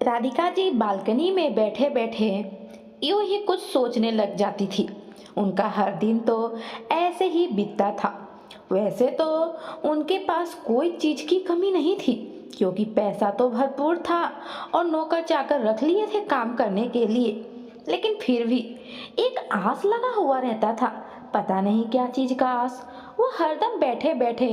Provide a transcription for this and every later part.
Radhika ji balcony में बैठे बैठे यूं ही कुछ सोचने लग जाती थी। उनका हर दिन तो ऐसे ही बीतता था। वैसे तो उनके पास कोई चीज की कमी नहीं थी, क्योंकि पैसा तो भरपूर था और नौकर चाकर रख लिए थे काम करने के लिए। लेकिन फिर भी एक आस लगा हुआ रहता था। पता नहीं क्या चीज का आस। वो हरदम बैठे बैठे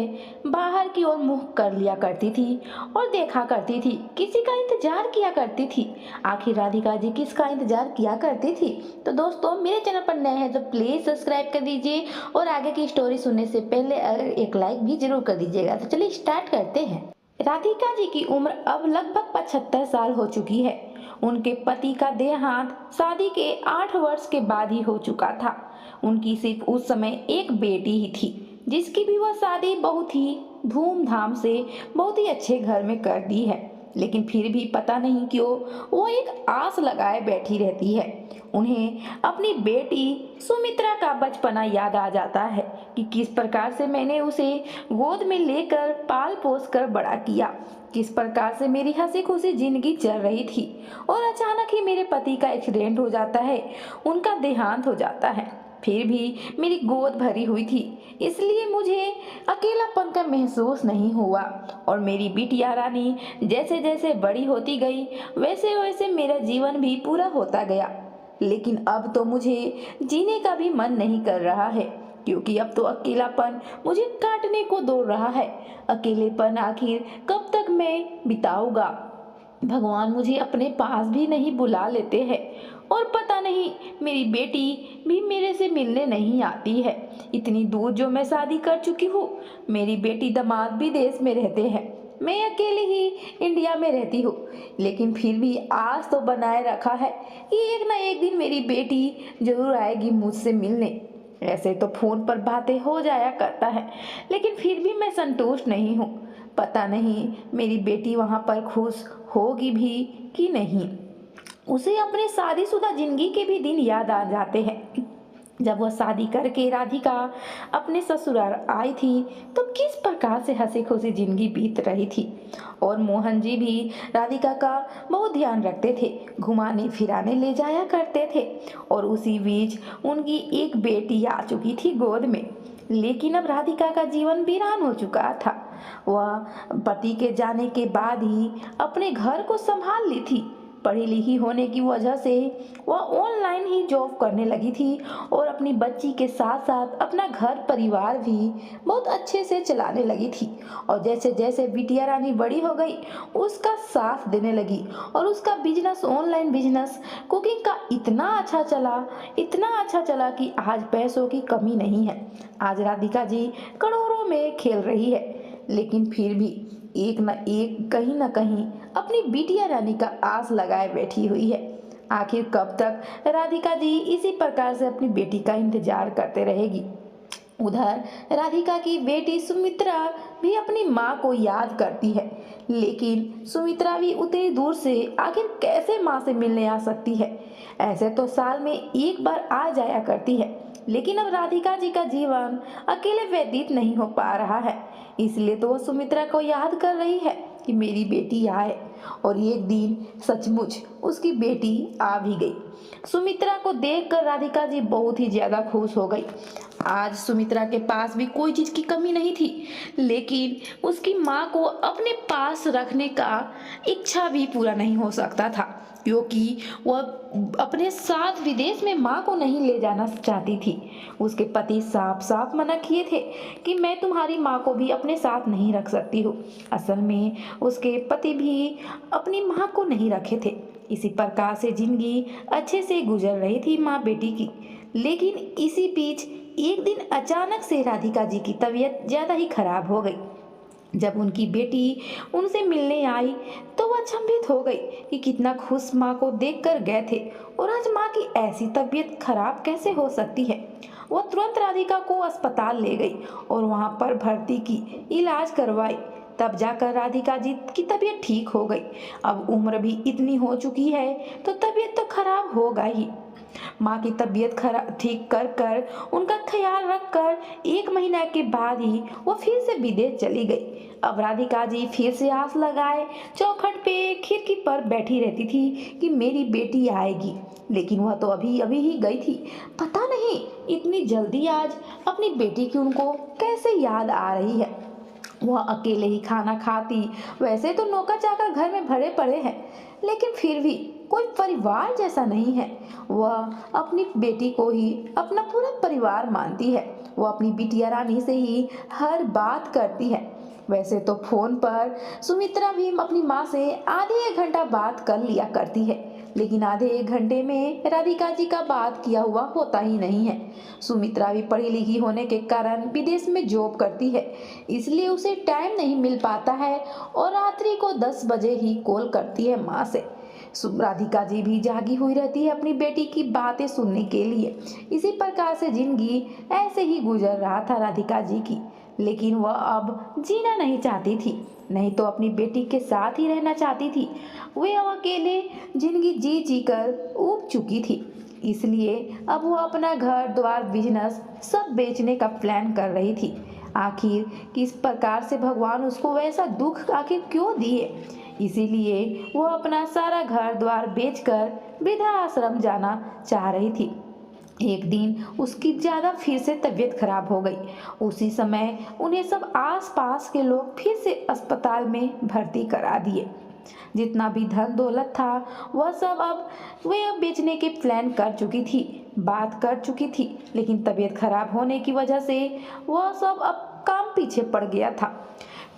बाहर की ओर मुंह कर लिया करती थी और देखा करती थी, किसी का इंतजार किया करती थी। आखिर राधिका जी किसका इंतजार किया करती थी? तो दोस्तों, मेरे चैनल पर नए हैं तो प्लीज सब्सक्राइब कर दीजिए और आगे की स्टोरी सुनने से पहले एक लाइक भी जरूर कर दीजिएगा। तो चलिए स्टार्ट करते हैं। राधिका जी की उम्र अब लगभग 75 साल हो चुकी है। उनके पति का देहांत शादी के 8 वर्ष के बाद ही हो चुका था। उनकी सिर्फ उस समय एक बेटी ही थी, जिसकी भी वह शादी बहुत ही धूमधाम से बहुत ही अच्छे घर में कर दी है। लेकिन फिर भी पता नहीं क्यों वो एक आस लगाए बैठी रहती है। उन्हें अपनी बेटी सुमित्रा का बचपना याद आ जाता है कि किस प्रकार से मैंने उसे गोद में लेकर पाल पोस कर बड़ा किया, किस प्रकार से मेरी हंसी खुशी जिंदगी चल रही थी। और अचानक ही मेरे पति का एक्सीडेंट हो जाता है, उनका देहांत हो जाता है। फिर भी मेरी गोद भरी हुई थी, इसलिए मुझे अकेलापन का महसूस नहीं हुआ। और मेरी बिटिया रानी जैसे जैसे बड़ी होती गई, वैसे वैसे मेरा जीवन भी पूरा होता गया। लेकिन अब तो मुझे जीने का भी मन नहीं कर रहा है, क्योंकि अब तो अकेलापन मुझे काटने को दौड़ रहा है। अकेलेपन आखिर कब तक मैं बिताऊंगा? भगवान मुझे अपने पास भी नहीं बुला लेते हैं। और पता नहीं मेरी बेटी भी मेरे से मिलने नहीं आती है। इतनी दूर जो मैं शादी कर चुकी हूँ, मेरी बेटी दामाद भी देश में रहते हैं, मैं अकेले ही इंडिया में रहती हूँ। लेकिन फिर भी आस तो बनाए रखा है कि एक ना एक दिन मेरी बेटी जरूर आएगी मुझसे मिलने। ऐसे तो फोन पर बातें हो जाया करता है, लेकिन फिर भी मैं संतुष्ट नहीं हूँ। पता नहीं मेरी बेटी वहां पर खुश होगी भी कि नहीं। उसे अपने शादीशुदा जिंदगी के भी दिन याद आ जाते हैं, जब वह शादी करके राधिका अपने ससुराल आई थी तो किस प्रकार से हंसी खुशी जिंदगी बीत रही थी। और मोहन जी भी राधिका का बहुत ध्यान रखते थे, घुमाने फिराने ले जाया करते थे। और उसी बीच उनकी एक बेटी आ चुकी थी गोद में। लेकिन अब राधिका का जीवन वीरान हो चुका था। वह पति के जाने के बाद ही अपने घर को संभाल ली थी। पढ़ी लिखी होने की वजह से वह ऑनलाइन ही जॉब करने लगी थी और अपनी बच्ची के साथ साथ अपना घर परिवार भी बहुत अच्छे से चलाने लगी थी। और जैसे जैसे बिटिया रानी बड़ी हो गई, उसका साथ देने लगी और उसका बिजनेस, ऑनलाइन बिजनेस कुकिंग का इतना अच्छा चला कि आज पैसों की कमी नहीं है। आज राधिका जी करोड़ों में खेल रही है। लेकिन फिर भी एक न एक कहीं न कहीं अपनी बिटिया रानी का आस लगाए बैठी हुई है। आखिर कब तक राधिका जी इसी प्रकार से अपनी बेटी का इंतजार करते रहेगी? उधर राधिका की बेटी सुमित्रा भी अपनी माँ को याद करती है। लेकिन सुमित्रा भी उतनी दूर से आखिर कैसे माँ से मिलने आ सकती है? ऐसे तो साल में एक बार आ जाया करती है। लेकिन अब राधिका जी का जीवन अकेले व्यतीत नहीं हो पा रहा है, इसलिए तो वो सुमित्रा को याद कर रही है कि मेरी बेटी आए। और एक दिन सचमुच उसकी बेटी आ भी गई। सुमित्रा को देखकर राधिका जी बहुत ही ज्यादा खुश हो गई। आज सुमित्रा के पास भी कोई चीज की कमी नहीं थी, लेकिन उसकी माँ को अपने पास रखने का इच्छा भी पूरा नहीं हो सकता था, क्योंकि वह अपने साथ विदेश में माँ को नहीं ले जाना चाहती थी। उसके पति साफ साफ मना किए थे कि मैं तुम्हारी माँ को भी अपने साथ नहीं रख सकती हूँ। असल में उसके पति भी अपनी माँ को नहीं रखे थे। इसी प्रकार से जिंदगी अच्छे से गुजर रही थी माँ बेटी की। लेकिन इसी बीच एक दिन अचानक से राधिका जी की तबीयत ज्यादा ही खराब हो गई। जब उनकी बेटी उनसे मिलने आई तो वह अचंभित हो गई कि कितना खुश माँ को देखकर गए थे, और आज माँ की ऐसी तबीयत खराब कैसे हो सकती है। वह तुरंत राधिका को अस्पताल ले गई और वहां पर भर्ती की, इलाज करवाई। तब जाकर राधिका जी की तबीयत ठीक हो गई। अब उम्र भी इतनी हो चुकी है तो तबीयत तो खराब होगा ही। माँ की तबीयत खराब ठीक कर कर उनका ख्याल रख कर 1 महीना के बाद ही वो फिर से विदेश चली गई। अब राधिका जी फिर से आस लगाए चौखट पे खिड़की पर बैठी रहती थी कि मेरी बेटी आएगी, लेकिन वह तो अभी अभी ही गई थी। पता नहीं इतनी जल्दी आज अपनी बेटी की उनको कैसे याद आ रही है। वह अकेले ही खाना खाती। वैसे तो नौकर चाकर घर में भरे पड़े हैं, लेकिन फिर भी कोई परिवार जैसा नहीं है। वह अपनी बेटी को ही अपना पूरा परिवार मानती है। वह अपनी बिटिया रानी से ही हर बात करती है। वैसे तो फोन पर सुमित्रा भी अपनी माँ से आधे 1 घंटा बात कर लिया करती है, लेकिन आधे 1 घंटे में राधिका जी का बात किया हुआ होता ही नहीं है। सुमित्रा भी पढ़ी लिखी होने के कारण विदेश में जॉब करती है, इसलिए उसे टाइम नहीं मिल पाता है और रात्रि को 10 बजे ही कॉल करती है माँ से। राधिका जी भी जागी हुई रहती है अपनी बेटी की बातें सुनने के लिए। इसी प्रकार से जिंदगी ऐसे ही गुजर रहा था राधिका जी की, लेकिन वह अब जीना नहीं चाहती थी, नहीं तो अपनी बेटी के साथ ही रहना चाहती थी। वे अब अकेले जिंदगी जी जी कर ऊब चुकी थी, इसलिए अब वो अपना घर द्वार बिजनेस सब बेचने का प्लान कर रही थी। आखिर किस प्रकार से भगवान उसको वैसा दुख आखिर क्यों दिए, इसीलिए वो अपना सारा घर द्वार बेचकर वृद्धाश्रम जाना चाह रही थी। एक दिन उसकी ज़्यादा फिर से तबीयत खराब हो गई। उसी समय उन्हें सब आसपास के लोग फिर से अस्पताल में भर्ती करा दिए। जितना भी धन दौलत था वह सब अब बेचने के प्लान कर चुकी थी, बात कर चुकी थी, लेकिन तबीयत खराब होने की वजह से वह सब अब काम पीछे पड़ गया था।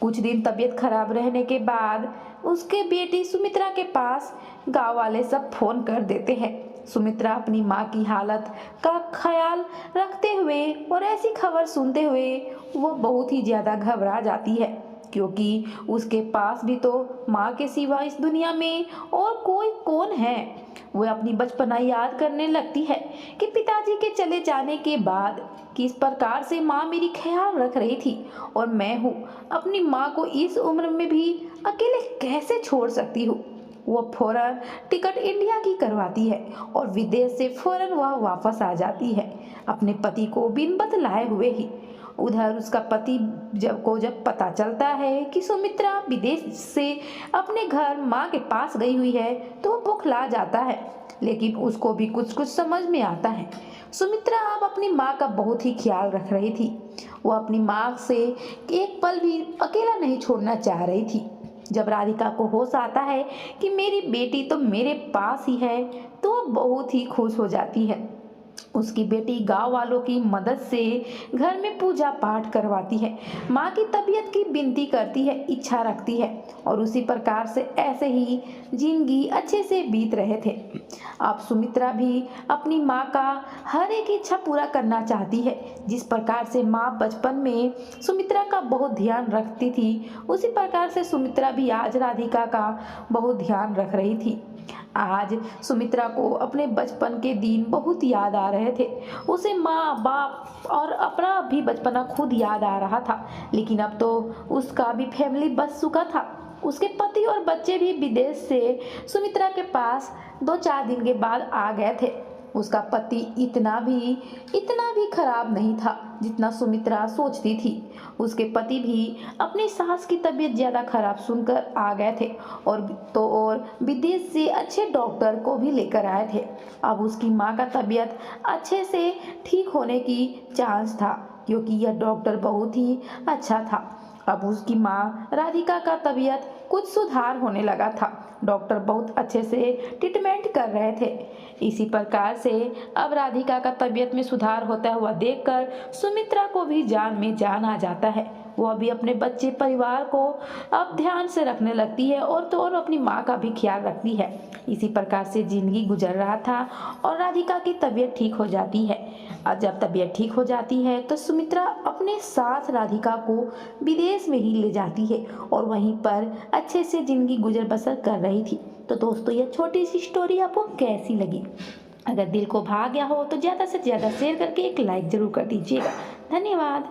कुछ दिन तबीयत खराब रहने के बाद उसके बेटी सुमित्रा के पास गांव वाले सब फोन कर देते हैं। सुमित्रा अपनी माँ की हालत का ख्याल रखते हुए और ऐसी खबर सुनते हुए वो बहुत ही ज़्यादा घबरा जाती है, क्योंकि उसके पास भी तो माँ के सिवा इस दुनिया में और कोई कौन है। वह अपनी बचपना याद करने लगती है कि पिताजी के चले जाने के बाद किस प्रकार से माँ मेरी ख्याल रख रही थी, और मैं हूँ अपनी माँ को इस उम्र में भी अकेले कैसे छोड़ सकती हूँ। वह फौरन टिकट इंडिया की करवाती है और विदेश से फौरन वह वापस आ जाती है, अपने पति को बिन बतलाए हुए ही। उधर उसका पति जब पता चलता है कि सुमित्रा विदेश से अपने घर माँ के पास गई हुई है तो वो बौखला जाता है, लेकिन उसको भी कुछ कुछ समझ में आता है। सुमित्रा अब अपनी माँ का बहुत ही ख्याल रख रही थी। वो अपनी माँ से एक पल भी अकेला नहीं छोड़ना चाह रही थी। जब राधिका को होश आता है कि मेरी बेटी तो मेरे पास ही है, तो वो बहुत ही खुश हो जाती है। उसकी बेटी गांव वालों की मदद से घर में पूजा पाठ करवाती है, माँ की तबीयत की विनती करती है, इच्छा रखती है, और उसी प्रकार से ऐसे ही जिंदगी अच्छे से बीत रहे थे। अब सुमित्रा भी अपनी माँ का हर एक इच्छा पूरा करना चाहती है। जिस प्रकार से माँ बचपन में सुमित्रा का बहुत ध्यान रखती थी, उसी प्रकार से सुमित्रा भी आज राधिका का बहुत ध्यान रख रही थी। आज सुमित्रा को अपने बचपन के दिन बहुत याद आ रहे थे। उसे माँ बाप और अपना भी बचपना खुद याद आ रहा था, लेकिन अब तो उसका भी फैमिली बच चुका था। उसके पति और बच्चे भी विदेश से सुमित्रा के पास 2-4 दिन के बाद आ गए थे। उसका पति इतना भी खराब नहीं था जितना सुमित्रा सोचती थी। उसके पति भी अपनी सास की तबीयत ज़्यादा खराब सुनकर आ गए थे, और विदेश से अच्छे डॉक्टर को भी लेकर आए थे। अब उसकी माँ का तबीयत अच्छे से ठीक होने की चांस था, क्योंकि यह डॉक्टर बहुत ही अच्छा था। अब उसकी माँ राधिका का तबीयत कुछ सुधार होने लगा था। डॉक्टर बहुत अच्छे से ट्रीटमेंट कर रहे थे। इसी प्रकार से अब राधिका का तबीयत में सुधार होता हुआ देखकर सुमित्रा को भी जान में जान आ जाता है। वह भी अपने बच्चे परिवार को अब ध्यान से रखने लगती है, और तो और अपनी माँ का भी ख्याल रखती है। इसी प्रकार से जिंदगी गुजर रहा था और राधिका की तबीयत ठीक हो जाती है। और जब तबीयत ठीक हो जाती है तो सुमित्रा अपने साथ राधिका को विदेश में ही ले जाती है और वहीं पर अच्छे से जिंदगी गुजर बसर कर रही थी। तो दोस्तों, यह छोटी सी स्टोरी आपको कैसी लगी? अगर दिल को भा गया हो तो ज़्यादा से ज़्यादा शेयर करके एक लाइक ज़रूर कर दीजिएगा। धन्यवाद।